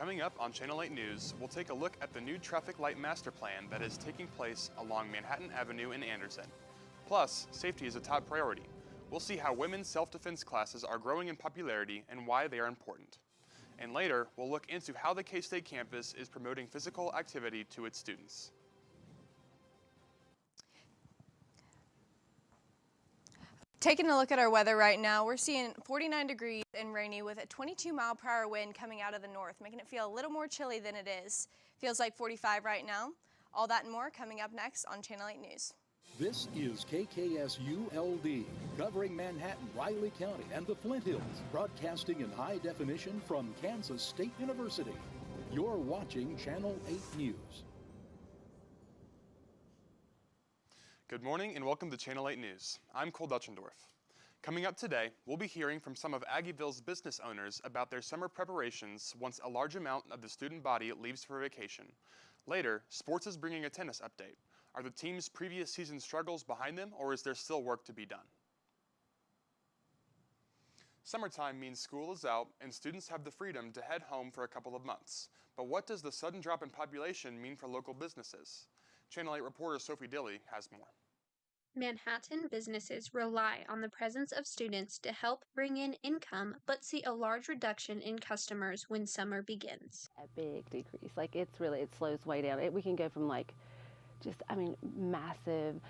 Coming up on Channel 8 News, we'll take a look at the new traffic light master plan that is taking place along Manhattan Avenue in Anderson. Plus, safety is a top priority. We'll see how women's self-defense classes are growing in popularity and why they are important. And later, we'll look into how the K-State campus is promoting physical activity to its students. Taking a look at our weather right now, we're seeing 49 degrees and rainy with a 22-mile-per-hour wind coming out of the north, making it feel a little more chilly than it is. Feels like 45 right now. All that and more coming up next on Channel 8 News. This is KKSU-LD, covering Manhattan, Riley County, and the Flint Hills, broadcasting in high definition from Kansas State University. You're watching Channel 8 News. Good morning and welcome to Channel 8 News. I'm Cole Dutchendorf. Coming up today, we'll be hearing from some of Aggieville's business owners about their summer preparations once a large amount of the student body leaves for vacation. Later, sports is bringing a tennis update. Are the team's previous season struggles behind them, or is there still work to be done? Summertime means school is out and students have the freedom to head home for a couple of months. But what does the sudden drop in population mean for local businesses? Channel 8 reporter Sophie Dilly has more. Manhattan businesses rely on the presence of students to help bring in income, but see a large reduction in customers when summer begins. A big decrease. It slows way down. We can go from massive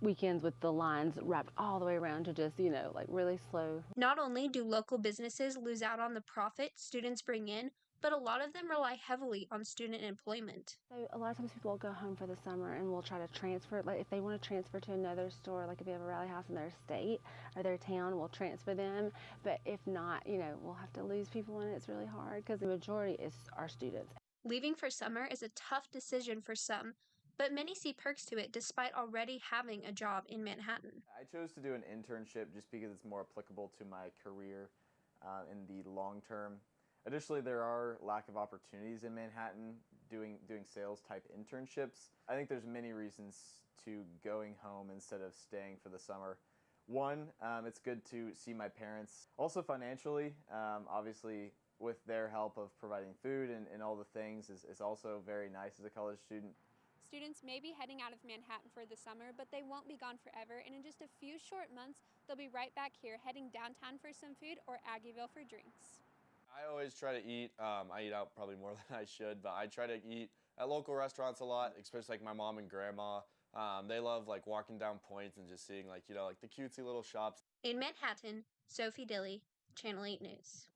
weekends with the lines wrapped all the way around to just, really slow. Not only do local businesses lose out on the profit students bring in, but a lot of them rely heavily on student employment. So a lot of times people will go home for the summer and we'll try to transfer, if they want to transfer to another store, if we have a Rally House in their state or their town, we'll transfer them. But if not, we'll have to lose people and it's really hard because the majority is our students. Leaving for summer is a tough decision for some, but many see perks to it despite already having a job in Manhattan. I chose to do an internship just because it's more applicable to my career in the long term. Additionally, there are lack of opportunities in Manhattan doing sales type internships. I think there's many reasons to going home instead of staying for the summer. One, it's good to see my parents. Also financially, obviously with their help of providing food and all the things is also very nice as a college student. Students may be heading out of Manhattan for the summer, but they won't be gone forever, and in just a few short months, they'll be right back here heading downtown for some food or Aggieville for drinks. I always try to eat. I eat out probably more than I should, but I try to eat at local restaurants a lot, especially my mom and grandma. They love walking down Points and just seeing the cutesy little shops. In Manhattan, Sophie Dilly, Channel 8 News.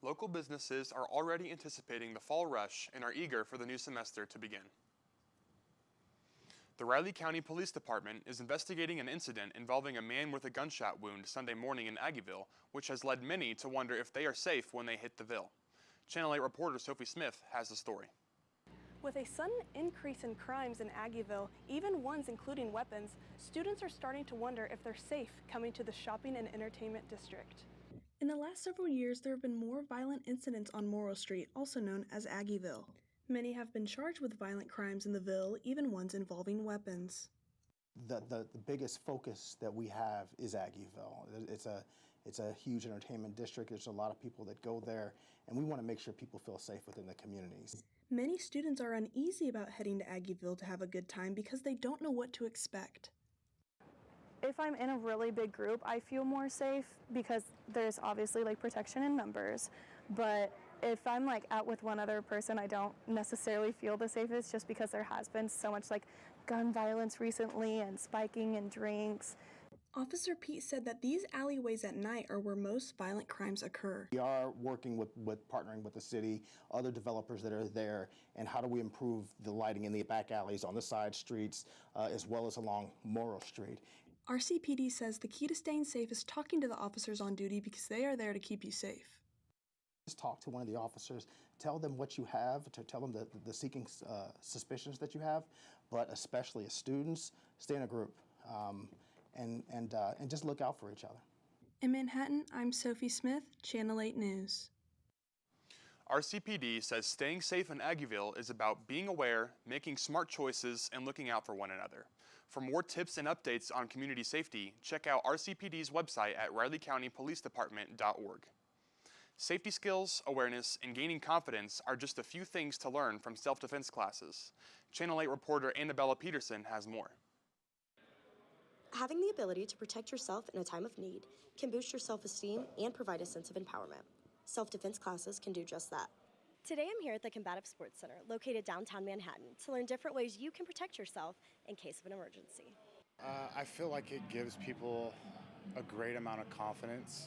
Local businesses are already anticipating the fall rush and are eager for the new semester to begin. The Riley County Police Department is investigating an incident involving a man with a gunshot wound Sunday morning in Aggieville, which has led many to wonder if they are safe when they hit the Ville. Channel 8 reporter Sophie Smith has the story. With a sudden increase in crimes in Aggieville, even ones including weapons, students are starting to wonder if they're safe coming to the shopping and entertainment district. In the last several years, there have been more violent incidents on Morrow Street, also known as Aggieville. Many have been charged with violent crimes in the Ville, even ones involving weapons. The biggest focus that we have is Aggieville. It's a huge entertainment district. There's a lot of people that go there, and we want to make sure people feel safe within the communities. Many students are uneasy about heading to Aggieville to have a good time because they don't know what to expect. If I'm in a really big group, I feel more safe because there's obviously protection in numbers, but if I'm out with one other person, I don't necessarily feel the safest just because there has been so much gun violence recently and spiking and drinks. Officer Pete said that these alleyways at night are where most violent crimes occur. We are working with partnering with the city, other developers that are there, and how do we improve the lighting in the back alleys on the side streets, as well as along Morrow Street. RCPD says the key to staying safe is talking to the officers on duty because they are there to keep you safe. Just talk to one of the officers, tell them what you have, to tell them the seeking suspicions that you have, but especially as students, stay in a group and just look out for each other. In Manhattan, I'm Sophie Smith, Channel 8 News. RCPD says staying safe in Aggieville is about being aware, making smart choices, and looking out for one another. For more tips and updates on community safety, check out RCPD's website at rileycountypolicedepartment.org. Safety skills, awareness, and gaining confidence are just a few things to learn from self-defense classes. Channel 8 reporter Annabella Peterson has more. Having the ability to protect yourself in a time of need can boost your self-esteem and provide a sense of empowerment. Self-defense classes can do just that. Today I'm here at the Combative Sports Center, located downtown Manhattan, to learn different ways you can protect yourself in case of an emergency. I feel like it gives people a great amount of confidence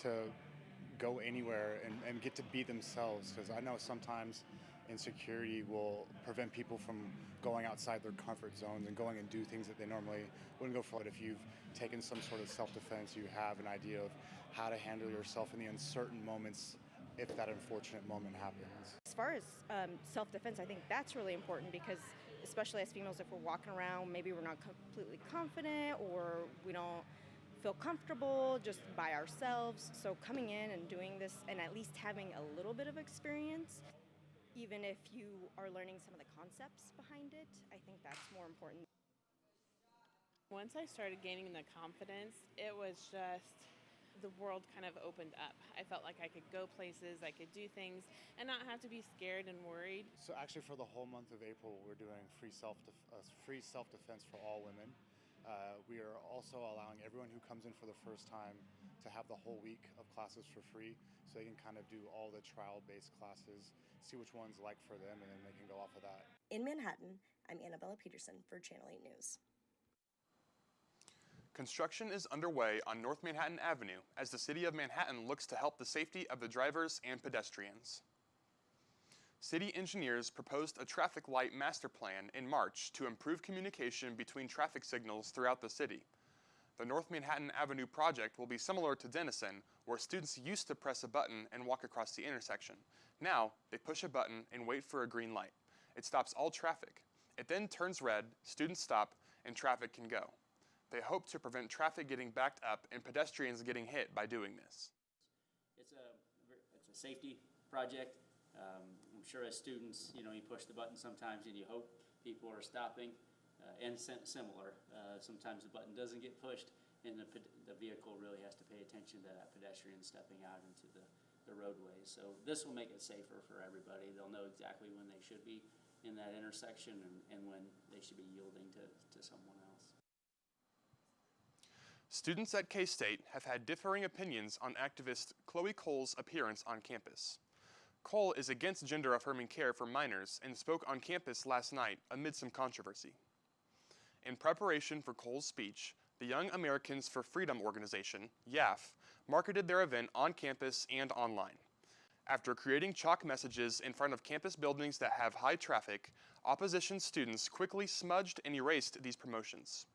to go anywhere and get to be themselves, because I know sometimes insecurity will prevent people from going outside their comfort zones and going and do things that they normally wouldn't go for. But if you've taken some sort of self-defense, you have an idea of how to handle yourself in the uncertain moments if that unfortunate moment happens. As far as self-defense, I think that's really important because especially as females, if we're walking around, maybe we're not completely confident or we don't feel comfortable just by ourselves. So coming in and doing this and at least having a little bit of experience, even if you are learning some of the concepts behind it, I think that's more important. Once I started gaining the confidence, it was just the world kind of opened up. I felt like I could go places, I could do things, and not have to be scared and worried. So actually for the whole month of April, we're doing free self-defense for all women. We are also allowing everyone who comes in for the first time to have the whole week of classes for free, so they can kind of do all the trial-based classes, see which one's like for them, and then they can go off of that. In Manhattan, I'm Annabella Peterson for Channel 8 News. Construction is underway on North Manhattan Avenue as the City of Manhattan looks to help the safety of the drivers and pedestrians. City engineers proposed a traffic light master plan in March to improve communication between traffic signals throughout the city. The North Manhattan Avenue project will be similar to Denison, where students used to press a button and walk across the intersection. Now, they push a button and wait for a green light. It stops all traffic. It then turns red, students stop, and traffic can go. They hope to prevent traffic getting backed up and pedestrians getting hit by doing this. It's a safety project. I'm sure as students, you push the button sometimes and you hope people are stopping. And similar, sometimes the button doesn't get pushed and the vehicle really has to pay attention to that pedestrian stepping out into the roadway. So this will make it safer for everybody. They'll know exactly when they should be in that intersection and when they should be yielding to someone else. Students at K-State have had differing opinions on activist Chloe Cole's appearance on campus. Cole is against gender-affirming care for minors and spoke on campus last night amid some controversy. In preparation for Cole's speech, the Young Americans for Freedom organization, YAF, marketed their event on campus and online. After creating chalk messages in front of campus buildings that have high traffic, opposition students quickly smudged and erased these promotions.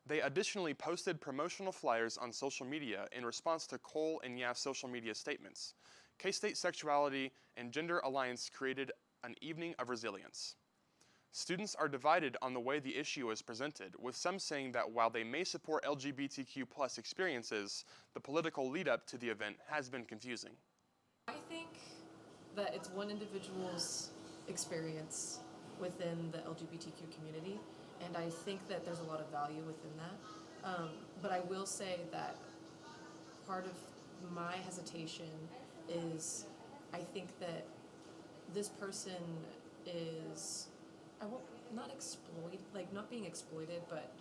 They additionally posted promotional flyers on social media in response to Cole and YAF's social media statements. K-State Sexuality and Gender Alliance created an evening of resilience. Students are divided on the way the issue is presented, with some saying that while they may support LGBTQ+ experiences, the political lead-up to the event has been confusing. I think that it's one individual's experience within the LGBTQ community, and I think that there's a lot of value within that. But I will say that part of my hesitation is I think that this person is, not being exploited, but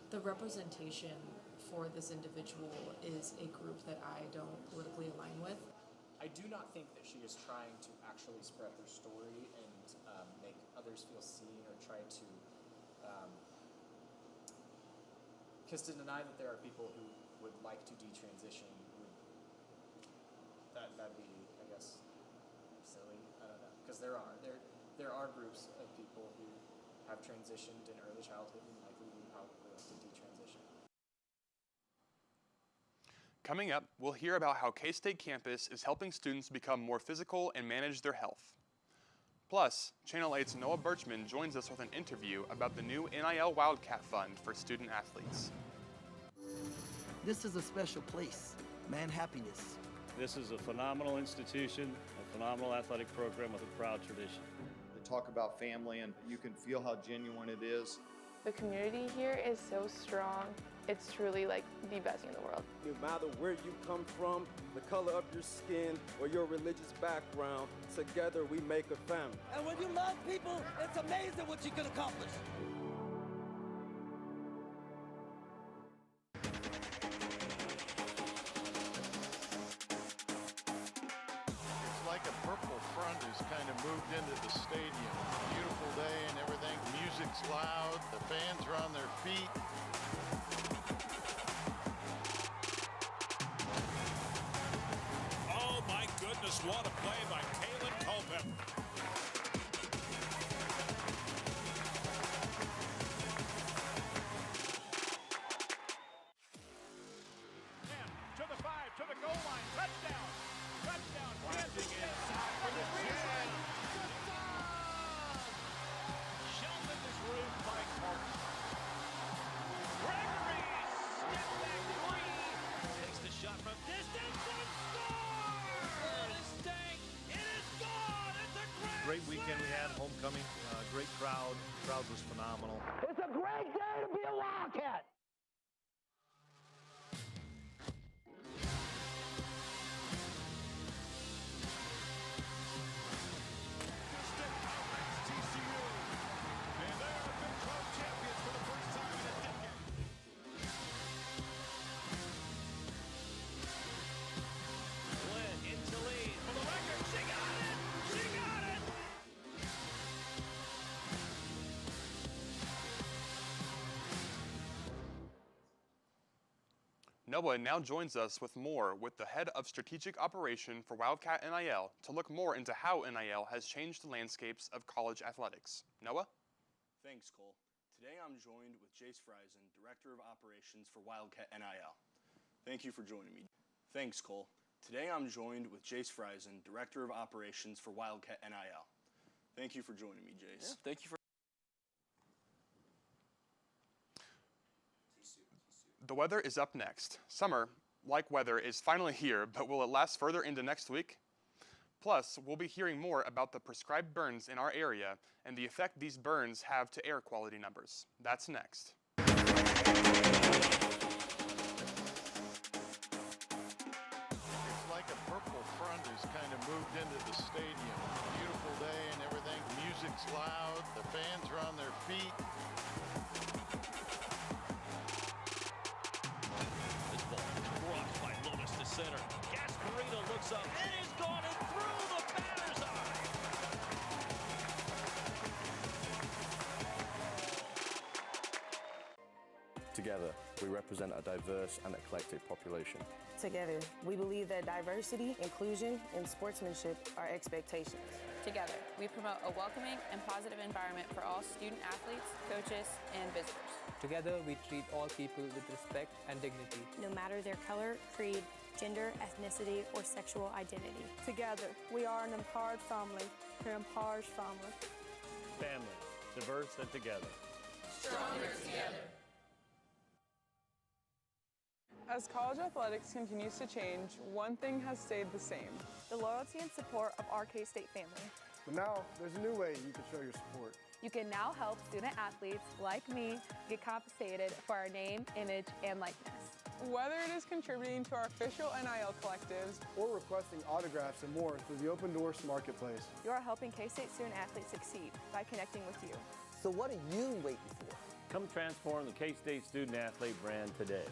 the representation for this individual is a group that I don't politically align with. I do not think that she is trying to actually spread her story and make others feel seen or try to, because to deny that there are people who would like to detransition, that'd be, I guess, silly. I don't know, because there are groups of people who have transitioned in early childhood and likely would probably like to detransition. Coming up, we'll hear about how K-State campus is helping students become more physical and manage their health. Plus, Channel 8's Noah Birchman joins us with an interview about the new NIL Wildcat Fund for student athletes. This is a special place, Manhappiness. This is a phenomenal institution, a phenomenal athletic program with a proud tradition. They talk about family and you can feel how genuine it is. The community here is so strong. it's truly like the best thing in the world. No matter where you come from, the color of your skin, or your religious background, together we make a family. And when you love people, it's amazing what you can accomplish. It's like a purple front has kind of moved into the stadium. Beautiful day and everything. Music's loud. The fans are on their feet. Oh my goodness, what a play by Kaylin Culpepper. To the 5, to the goal line, touchdown, touchdown, Kansas inside for the 10. Sheldon is roofed by Carter. Gregory, step back three, takes the shot from distance and scores! Stank, it is gone, it's a Great weekend we had, homecoming, great crowd. The crowd was phenomenal. It's a great day to be a Wildcat. Noah now joins us with more with the head of strategic operation for Wildcat NIL to look more into how NIL has changed the landscapes of college athletics. Noah? Thanks, Cole. Today I'm joined with Jace Friesen, Director of Operations for Wildcat NIL. Thank you for joining me. Thanks, Cole. Today I'm joined with Jace Friesen, Director of Operations for Wildcat NIL. Thank you for joining me, Jace. Yeah, thank you for The weather is up next. Summer, like weather, is finally here, but will it last further into next week? Plus, we'll be hearing more about the prescribed burns in our area and the effect these burns have to air quality numbers. That's next. It's like a purple front has kind of moved into the stadium. Beautiful day and everything. Music's loud. The fans are on their feet. Center. Gasparino looks up. It is gone and through the batter's eye. Together, we represent a diverse and eclectic population. Together, we believe that diversity, inclusion, and sportsmanship are expectations. Together, we promote a welcoming and positive environment for all student athletes, coaches, and visitors. Together, we treat all people with respect and dignity. No matter their color, creed, gender, ethnicity, or sexual identity. Together, we are an empowered family, an empowered family. Family, diverse and together. Stronger together. As college athletics continues to change, one thing has stayed the same: the loyalty and support of our K-State family. But now, there's a new way you can show your support. You can now help student athletes like me get compensated for our name, image, and likeness. Whether it is contributing to our official NIL collectives or requesting autographs and more through the Open Doors Marketplace, you are helping K-State student athletes succeed by connecting with you. So what are you waiting for? Come transform the K-State student athlete brand today.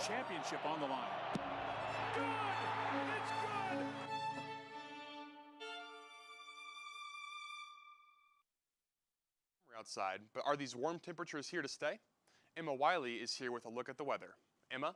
Championship on the line. Good! It's good! We're outside, but are these warm temperatures here to stay? Emma Wiley is here with a look at the weather. Emma?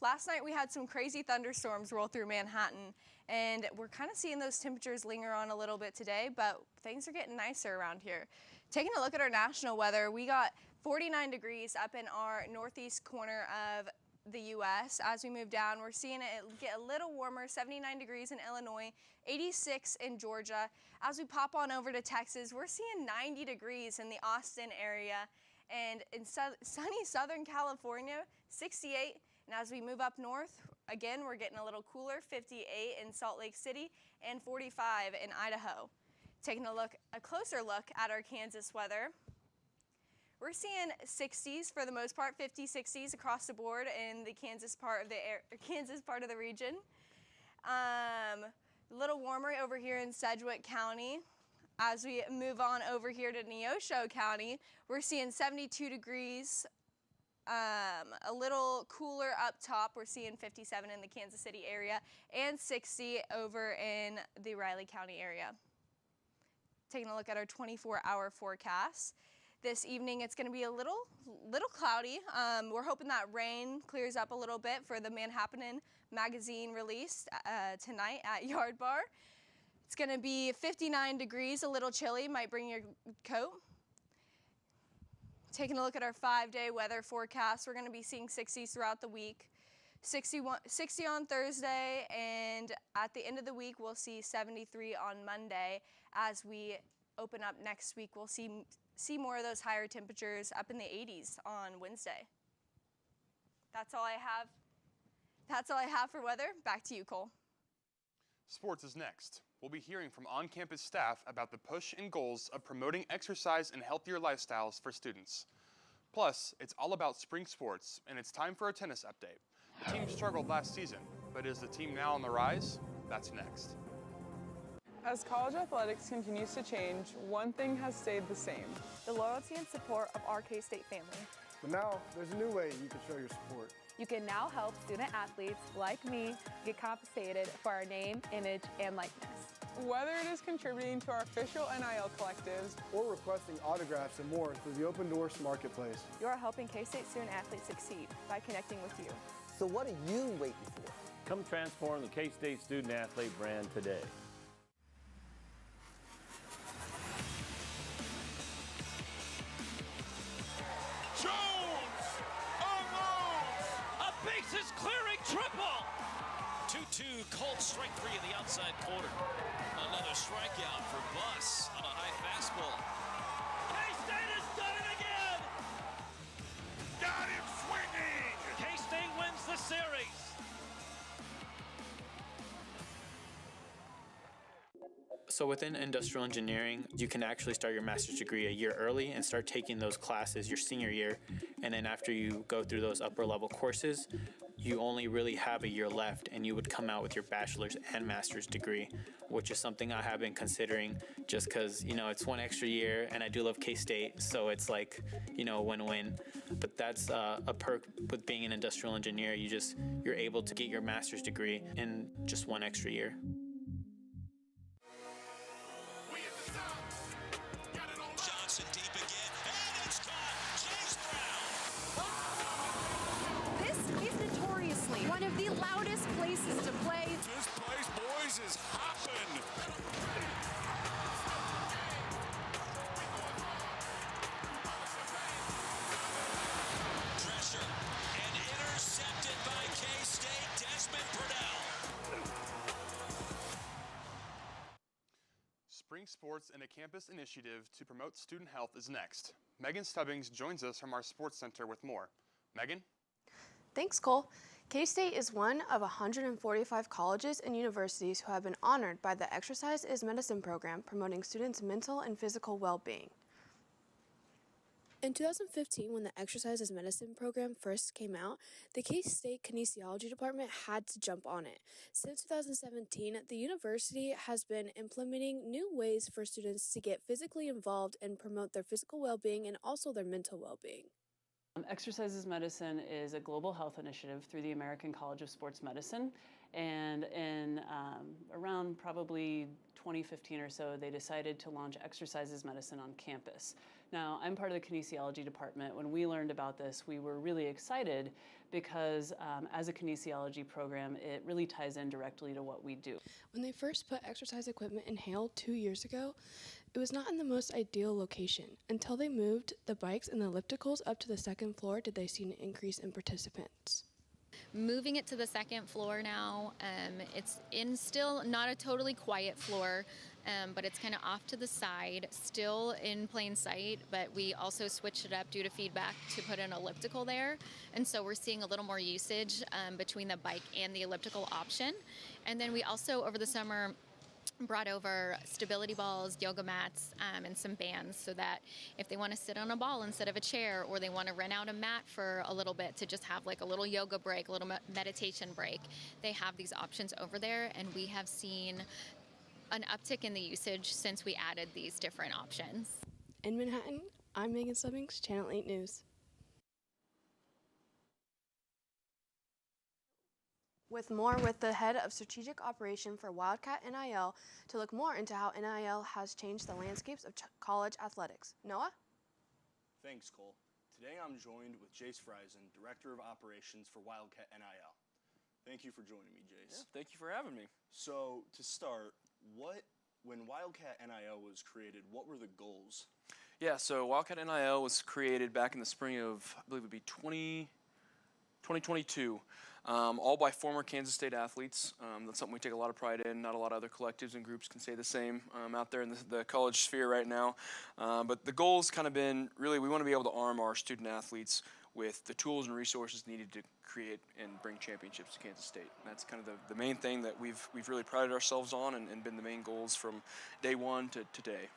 Last night we had some crazy thunderstorms roll through Manhattan, and we're kind of seeing those temperatures linger on a little bit today, but things are getting nicer around here. Taking a look at our national weather, we got 49 degrees up in our northeast corner of the U.S. As we move down, we're seeing it get a little warmer, 79 degrees in Illinois, 86 in Georgia. As we pop on over to Texas, we're seeing 90 degrees in the Austin area, and in sunny Southern California, 68. And as we move up north, again, we're getting a little cooler, 58 in Salt Lake City and 45 in Idaho. Taking a closer look at our Kansas weather. We're seeing 60s for the most part, 50s, 60s across the board in the Kansas part of the region. A little warmer over here in Sedgwick County. As we move on over here to Neosho County, we're seeing 72 degrees. A little cooler up top. We're seeing 57 in the Kansas City area and 60 over in the Riley County area. Taking a look at our 24-hour forecast. This evening it's going to be a little cloudy. We're hoping that rain clears up a little bit for the Manhattan Magazine release tonight at Yard Bar. It's going to be 59 degrees, a little chilly, might bring your coat. Taking a look at our 5-day weather forecast, we're going to be seeing 60s throughout the week. 60 on Thursday, and at the end of the week we'll see 73 on Monday. As we open up next week, we'll see more of those higher temperatures up in the 80s on Wednesday. That's all I have. That's all I have for weather. Back to you, Cole. Sports is next. We'll be hearing from on-campus staff about the push and goals of promoting exercise and healthier lifestyles for students. Plus, it's all about spring sports, and it's time for a tennis update. The team struggled last season, but is the team now on the rise? That's next. As college athletics continues to change, one thing has stayed the same: the loyalty and support of our K-State family. But now, there's a new way you can show your support. You can now help student athletes like me get compensated for our name, image, and likeness. Whether it is contributing to our official NIL collectives or requesting autographs and more through the Open Doors Marketplace, you are helping K-State student athletes succeed by connecting with you. So what are you waiting for? Come transform the K-State student athlete brand today. Jones unloads a bases clearing triple. 2-2, Colts strike three in the outside corner. Another strikeout for Buss on a high fastball. K-State has done it again. Got him swinging. K-State wins the series. So within industrial engineering, you can actually start your master's degree a year early and start taking those classes your senior year. And then after you go through those upper level courses, you only really have a year left and you would come out with your bachelor's and master's degree, which is something I have been considering just because, you know, it's one extra year and I do love K-State, so it's like, you know, win-win. But that's a perk with being an industrial engineer. You're able to get your master's degree in just one extra year. Johnson deep again, and it's caught. Chase Brown. This is notoriously one of the loudest places to play. This place, boys, is hopping. Pressure and intercepted by K-State. Desmond Purnell. Spring Sports and a campus initiative to promote student health is next. Megan Stubbings joins us from our Sports Center with more. Megan? Thanks, Cole. K-State is one of 145 colleges and universities who have been honored by the Exercise is Medicine program, promoting students' mental and physical well-being. In 2015, when the Exercise is Medicine program first came out, the K-State Kinesiology Department had to jump on it. Since 2017, the university has been implementing new ways for students to get physically involved and promote their physical well-being and also their mental well-being. Exercise is Medicine is a global health initiative through the American College of Sports Medicine, and in around probably 2015 or so, they decided to launch Exercise is Medicine on campus. Now, I'm part of the kinesiology department. When we learned about this, we were really excited because as a kinesiology program, it really ties in directly to what we do. When they first put exercise equipment in Hale 2 years ago, it was not in the most ideal location. Until they moved the bikes and the ellipticals up to the second floor did they see an increase in participants. moving it to the second floor now. It's in still not a totally quiet floor, but it's kind of off to the side, still in plain sight, but we also switched it up due to feedback to put an elliptical there. And so we're seeing a little more usage between the bike and the elliptical option. And then we also, over the summer, brought over stability balls, yoga mats, and some bands so that if they want to sit on a ball instead of a chair, or they want to rent out a mat for a little bit to just have like a little yoga break, a little meditation break, they have these options over there. And we have seen an uptick in the usage since we added these different options. In Manhattan, I'm Megan Summings, Channel 8 News. With the head of strategic operation for Wildcat NIL to look more into how NIL has changed the landscapes of college athletics. Noah? Thanks, Cole. Today I'm joined with Jace Friesen, Director of Operations for Wildcat NIL. Thank you for joining me, Jace. Yeah, thank you for having me. So, to start, when Wildcat NIL was created, what were the goals? Yeah, so Wildcat NIL was created back in the spring of, I believe it would be 2022, all by former Kansas State athletes. That's something we take a lot of pride in. Not a lot of other collectives and groups can say the same out there in the college sphere right now. But the goal's kind of been, really, we want to be able to arm our student athletes with the tools and resources needed to create and bring championships to Kansas State. And that's kind of the main thing that we've really prided ourselves on and been the main goals from day one to today.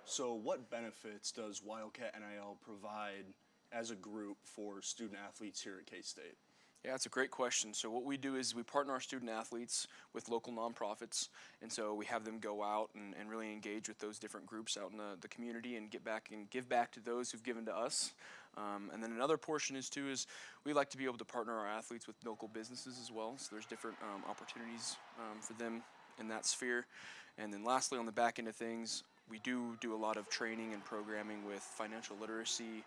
So what benefits does Wildcat NIL provide as a group for student athletes here at K-State? Yeah, that's a great question. So what we do is we partner our student athletes with local nonprofits, and so we have them go out and really engage with those different groups out in the community and give back to those who've given to us. And then another portion is we like to be able to partner our athletes with local businesses as well. So there's different opportunities for them in that sphere. And then lastly, on the back end of things, we do a lot of training and programming with financial literacy,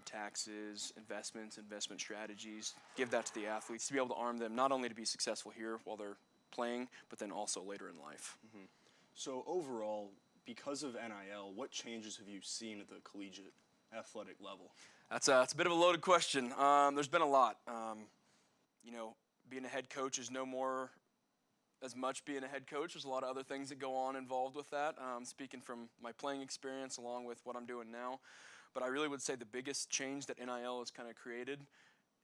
taxes, investment strategies. Give that to the athletes to be able to arm them not only to be successful here while they're playing, but then also later in life. Mm-hmm. So overall, because of NIL, what changes have you seen at the collegiate athletic level? That's a bit of a loaded question. There's been a lot. Being a head coach is no more as much being a head coach. There's a lot of other things that go on involved with that, speaking from my playing experience along with what I'm doing now. But I really would say the biggest change that NIL has kind of created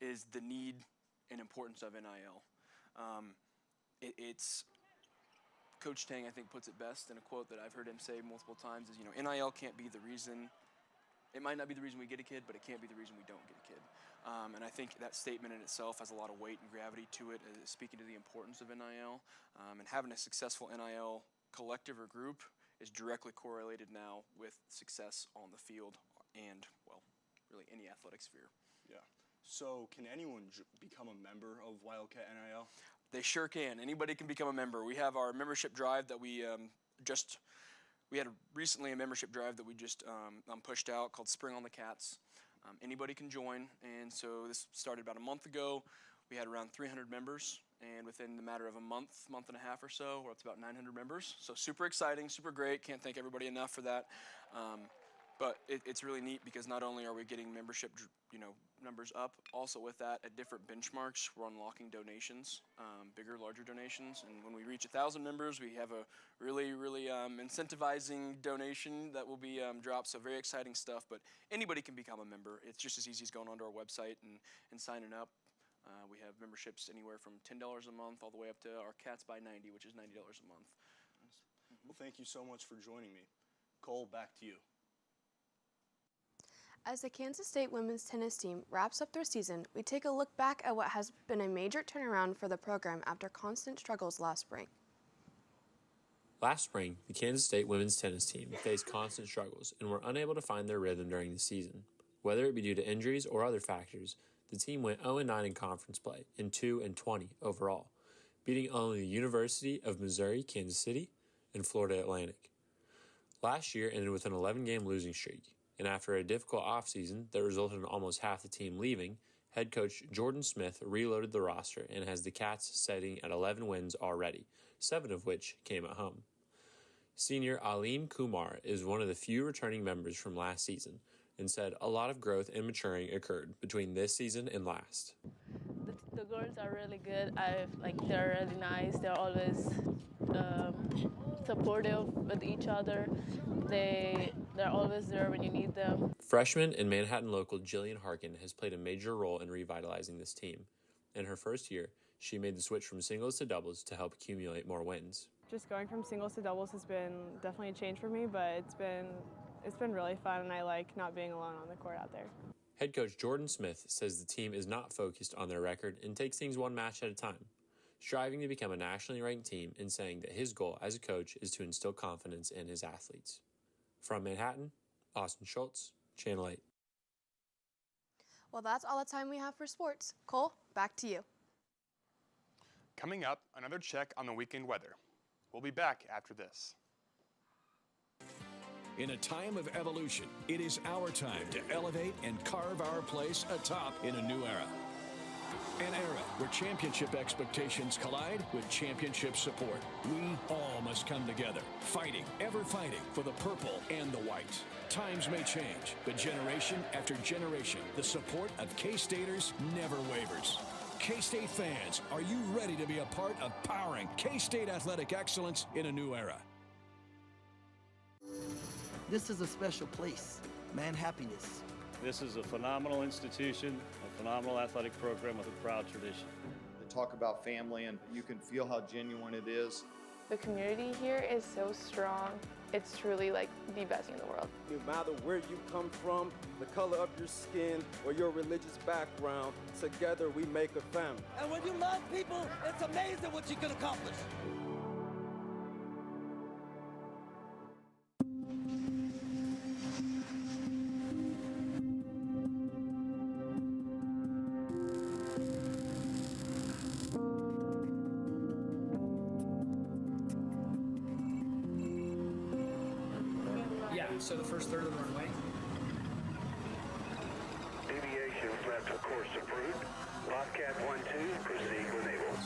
is the need and importance of NIL. It's Coach Tang, I think, puts it best in a quote that I've heard him say multiple times is, NIL can't be the reason. It might not be the reason we get a kid, but it can't be the reason we don't get a kid. And I think that statement in itself has a lot of weight and gravity to it, speaking to the importance of NIL. And having a successful NIL collective or group is directly correlated now with success on the field and, well, really any athletic sphere. Yeah. So can anyone become a member of Wildcat NIL? They sure can. Anybody can become a member. We have our membership drive that we had recently a membership drive that we just pushed out called Spring on the Cats. Anybody can join, and so this started about a month ago. We had around 300 members, and within the matter of a month and a half or so, we're up to about 900 members. So super exciting, super great. Can't thank everybody enough for that. But it's really neat because not only are we getting membership, numbers up, also with that at different benchmarks, we're unlocking donations, bigger, larger donations. And when we reach 1,000 members, we have a really incentivizing donation that will be dropped. So very exciting stuff. But anybody can become a member. It's just as easy as going onto our website and signing up. We have memberships anywhere from $10 a month all the way up to our Cats by 90, which is $90 a month. Well, thank you so much for joining me. Cole, back to you. As the Kansas State women's tennis team wraps up their season, we take a look back at what has been a major turnaround for the program after constant struggles last spring. Last spring, the Kansas State women's tennis team faced constant struggles and were unable to find their rhythm during the season. Whether it be due to injuries or other factors, the team went 0-9 in conference play and 2-20 overall, beating only the University of Missouri Kansas City and Florida Atlantic. Last year ended with an 11-game losing streak, and after a difficult offseason that resulted in almost half the team leaving, head coach Jordan Smith reloaded the roster and has the Cats sitting at 11 wins already, 7 of which came at home. Senior Alim Kumar is one of the few returning members from last season and said a lot of growth and maturing occurred between this season and last. The The girls are really good. They're really nice. They're always supportive with each other. They're always there when you need them. Freshman and Manhattan local Jillian Harkin has played a major role in revitalizing this team. In her first year, she made the switch from singles to doubles to help accumulate more wins. Just going from singles to doubles has been definitely a change for me, but it's been really fun, and I like not being alone on the court out there. Head coach Jordan Smith says the team is not focused on their record and takes things one match at a time, striving to become a nationally ranked team and saying that his goal as a coach is to instill confidence in his athletes. From Manhattan, Austin Schultz, Channel 8. Well, that's all the time we have for sports. Cole, back to you. Coming up, another check on the weekend weather. We'll be back after this. In a time of evolution, it is our time to elevate and carve our place atop in a new era. An era where championship expectations collide with championship support. We all must come together, fighting, ever fighting for the purple and the white. Times may change, but generation after generation, the support of K-Staters never wavers. K-State fans, are you ready to be a part of powering K-State athletic excellence in a new era? This is a special place, man happiness. This is a phenomenal institution, a phenomenal athletic program with a proud tradition. They talk about family, and you can feel how genuine it is. The community here is so strong. It's truly like the best in the world. No matter where you come from, the color of your skin, or your religious background, together we make a family. And when you love people, it's amazing what you can accomplish. So the first third of the runway. Deviation left of course approved. Bobcat 1-2, proceed when able.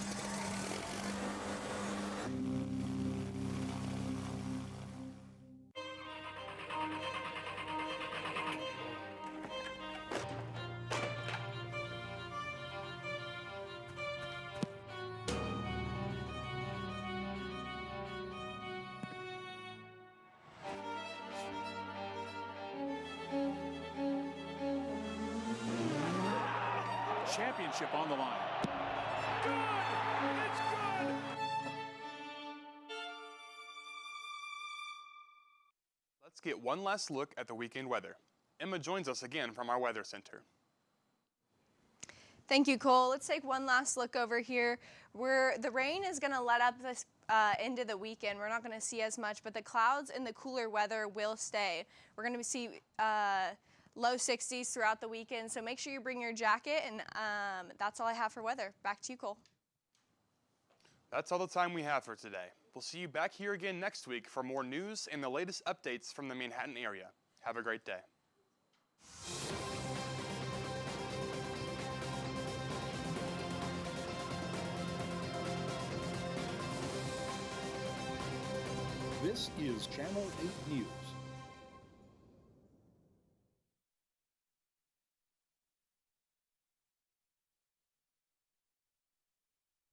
Championship on the line. Good! It's good! Let's get one last look at the weekend weather. Emma joins us again from our weather center. Thank you, Cole. Let's take one last look over here. The rain is going to let up this into the weekend. We're not going to see as much, but the clouds and the cooler weather will stay. We're going to see low 60s throughout the weekend, so make sure you bring your jacket, and that's all I have for weather. Back to you, Cole. That's all the time we have for today. We'll see you back here again next week for more news and the latest updates from the Manhattan area. Have a great day. This is Channel 8 News.